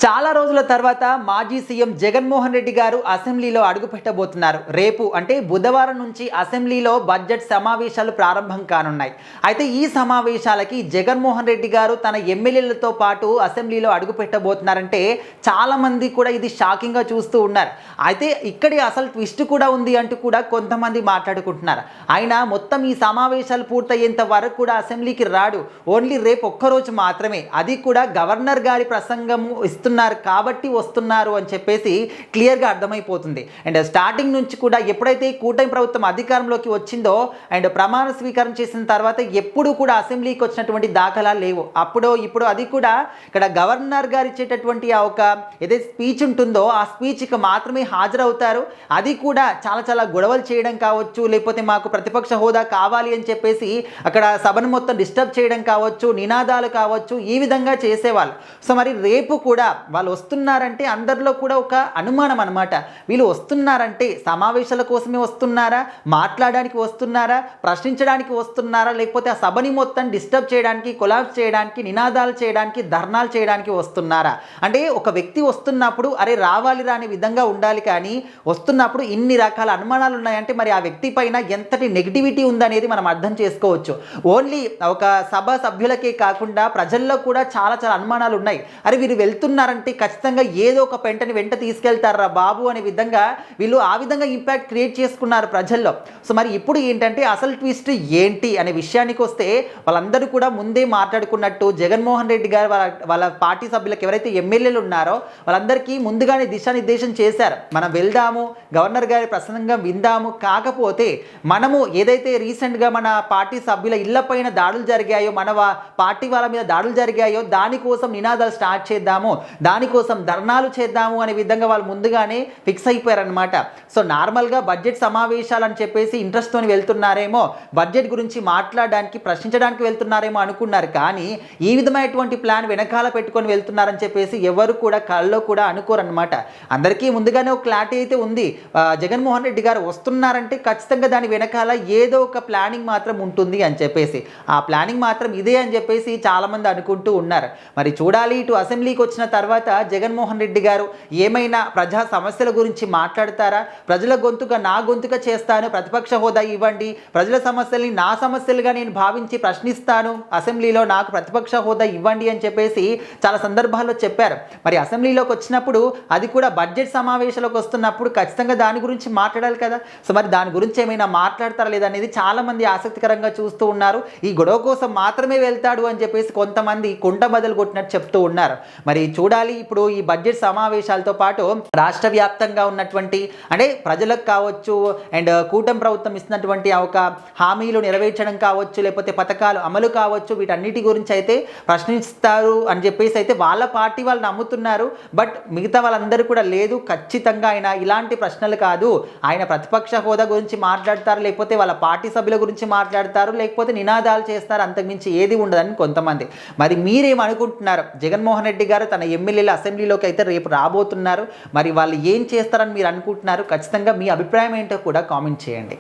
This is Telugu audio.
చాలా రోజుల తర్వాత మాజీ సీఎం జగన్మోహన్ రెడ్డి గారు అసెంబ్లీలో అడుగుపెట్టబోతున్నారు. రేపు అంటే బుధవారం నుంచి అసెంబ్లీలో బడ్జెట్ సమావేశాలు ప్రారంభం కానున్నాయి. అయితే ఈ సమావేశాలకి జగన్మోహన్ రెడ్డి గారు తన ఎమ్మెల్యేలతో పాటు అసెంబ్లీలో అడుగుపెట్టబోతున్నారంటే చాలామంది కూడా ఇది షాకింగ్గా చూస్తూ ఉన్నారు. అయితే ఇక్కడి అసలు ట్విస్ట్ కూడా ఉంది అంటూ కూడా కొంతమంది మాట్లాడుకుంటున్నారు. ఆయన మొత్తం ఈ సమావేశాలు పూర్తయ్యేంత వరకు కూడా అసెంబ్లీకి రాడు. ఓన్లీ రేపు ఒక్కరోజు మాత్రమే, అది కూడా గవర్నర్ గారి ప్రసంగము ఇస్తున్నారు కాబట్టి వస్తున్నారు అని చెప్పేసి క్లియర్గా అర్థమైపోతుంది. అండ్ స్టార్టింగ్ నుంచి కూడా ఎప్పుడైతే కూటమి ప్రభుత్వం అధికారంలోకి వచ్చిందో అండ్ ప్రమాణ స్వీకారం చేసిన తర్వాత ఎప్పుడు కూడా అసెంబ్లీకి వచ్చినటువంటి దాఖలాలు లేవు. ఇప్పుడు అది కూడా ఇక్కడ గవర్నర్ గారు ఇచ్చేటటువంటి ఆ ఒక ఏదైతే స్పీచ్ ఉంటుందో ఆ స్పీచ్కి మాత్రమే హాజరవుతారు. అది కూడా చాలా గొడవలు చేయడం కావచ్చు, లేకపోతే మాకు ప్రతిపక్ష హోదా కావాలి అని చెప్పేసి అక్కడ సభను మొత్తం డిస్టర్బ్ చేయడం కావచ్చు, నినాదాలు కావచ్చు, ఈ విధంగా చేసేవాళ్ళు. సో మరి రేపు కూడా వాళ్ళు వస్తున్నారంటే అందరిలో కూడా ఒక అనుమానం అనమాట. వీళ్ళు వస్తున్నారంటే సమావేశాల కోసమే వస్తున్నారా, మాట్లాడడానికి వస్తున్నారా, ప్రశ్నించడానికి వస్తున్నారా, లేకపోతే ఆ సభని మొత్తం డిస్టర్బ్ చేయడానికి, కొలాప్స్ చేయడానికి, నినాదాలు చేయడానికి, ధర్నాలు చేయడానికి వస్తున్నారా? అంటే ఒక వ్యక్తి వస్తున్నప్పుడు అరే రావాలిరా అనే విధంగా ఉండాలి, కానీ వస్తున్నప్పుడు ఇన్ని రకాల అనుమానాలు ఉన్నాయంటే మరి ఆ వ్యక్తి పైన ఎంతటి నెగిటివిటీ ఉందనేది మనం అర్థం చేసుకోవచ్చు. ఓన్లీ ఒక సభ సభ్యులకే కాకుండా ప్రజల్లో కూడా చాలా అనుమానాలు ఉన్నాయి. అరే వీరు వెళ్తున్నారంటే ఖచ్చితంగా ఏదో ఒక పెంటని వెంట తీసుకెళ్తారా బాబు అనే విధంగా వీళ్ళు ఆ విధంగా ఇంపాక్ట్ క్రియేట్ చేసుకున్నారు ప్రజల్లో. సో మరి ఇప్పుడు ఏంటంటే అసలు ట్విస్ట్ ఏంటి అనే విషయానికి వస్తే వాళ్ళందరూ కూడా ముందే మాట్లాడుకున్నట్టు జగన్మోహన్ రెడ్డి గారు వాళ్ళ పార్టీ సభ్యులకు ఎవరైతే ఎమ్మెల్యేలు ఉన్నారో వాళ్ళందరికీ ముందుగానే దిశానిర్దేశం చేశారు. మనం వెళ్దాము, గవర్నర్ గారి ప్రసంగం విందాము, కాకపోతే మనము ఏదైతే రీసెంట్గా మన పార్టీ సభ్యుల ఇళ్లపైన దాడులు జరిగాయో, మన పార్టీ వాళ్ళ మీద దాడులు జరిగాయో దానికోసం నినాదాలు స్టార్ట్ చేద్దాము, దానికోసం ధర్నాలు చేద్దాము అనే విధంగా వాళ్ళు ముందుగానే ఫిక్స్ అయిపోయారనమాట. సో నార్మల్గా బడ్జెట్ సమావేశాలు అని చెప్పేసి ఇంట్రెస్ట్తో వెళ్తున్నారేమో, బడ్జెట్ గురించి మాట్లాడడానికి, ప్రశ్నించడానికి వెళ్తున్నారేమో అనుకున్నారు. కానీ ఈ విధమైనటువంటి ప్లాన్ వెనకాల పెట్టుకొని వెళ్తున్నారని చెప్పేసి ఎవరు కూడా కళ్ళలో కూడా అనుకోరనమాట. అందరికీ ముందుగానే ఒక క్లారిటీ అయితే ఉంది. జగన్మోహన్ రెడ్డి గారు వస్తున్నారంటే ఖచ్చితంగా దాని వెనకాల ఏదో ఒక ప్లానింగ్ మాత్రం ఉంటుంది అని చెప్పేసి, ఆ ప్లానింగ్ మాత్రం ఇదే అని చెప్పేసి చాలామంది అనుకుంటూ ఉన్నారు. మరి చూడాలి, ఇటు అసెంబ్లీకి వచ్చిన తర్వాత జగన్మోహన్ రెడ్డి గారు ఏమైనా ప్రజా సమస్యల గురించి మాట్లాడతారా? ప్రజల గొంతుగా నా గొంతుగా చేస్తాను, ప్రతిపక్ష హోదా ఇవ్వండి, ప్రజల సమస్యల్ని నా సమస్యలుగా నేను భావించి ప్రశ్నిస్తాను, అసెంబ్లీలో నాకు ప్రతిపక్ష హోదా ఇవ్వండి అని చెప్పేసి చాలా సందర్భాల్లో చెప్పారు. మరి అసెంబ్లీలోకి వచ్చినప్పుడు, అది కూడా బడ్జెట్ సమావేశాలకు వస్తున్నప్పుడు ఖచ్చితంగా దాని గురించి మాట్లాడాలి కదా. సో మరి దాని గురించి ఏమైనా మాట్లాడతారా లేదా అనేది చాలామంది ఆసక్తికరంగా చూస్తూ ఉన్నారు. ఈ గొడవ కోసం మాత్రమే వెళ్తాడు అని చెప్పేసి కొంతమంది కుంట బదులు కొట్టినట్టు చెప్తూ ఉన్నారు. మరి చూడాలి, ఇప్పుడు ఈ బడ్జెట్ సమావేశాలతో పాటు రాష్ట్ర వ్యాప్తంగా ఉన్నటువంటి అంటే ప్రజలకు కావచ్చు అండ్ కూటమి ప్రభుత్వం ఇస్తున్నటువంటి ఒక హామీలు నెరవేర్చడం కావచ్చు, లేకపోతే పథకాలు అమలు కావచ్చు, వీటన్నిటి గురించి అయితే ప్రశ్నిస్తారు అని చెప్పేసి అయితే వాళ్ళ పార్టీ వాళ్ళు నమ్ముతున్నారు. బట్ మిగతా వాళ్ళందరూ కూడా లేదు, ఖచ్చితంగా ఆయన ఇలాంటి ప్రశ్నలు కాదు, ఆయన ప్రతిపక్ష హోదా గురించి మాట్లాడతారు, లేకపోతే వాళ్ళ పార్టీ సభ్యుల గురించి మాట్లాడతారు, లేకపోతే నినాదాలు చేస్తారు, అంతకుమించి ఏది ఉండదని కొంతమంది. మరి మీరేమనుకుంటున్నారు? జగన్మోహన్ రెడ్డి గారు తన ఎమ్మెల్యేల అసెంబ్లీలోకి అయితే రేపు రాబోతున్నారు. మరి వాళ్ళు ఏం చేస్తారని మీరు అనుకుంటున్నారు? ఖచ్చితంగా మీ అభిప్రాయం ఏంటో కూడా కామెంట్ చేయండి.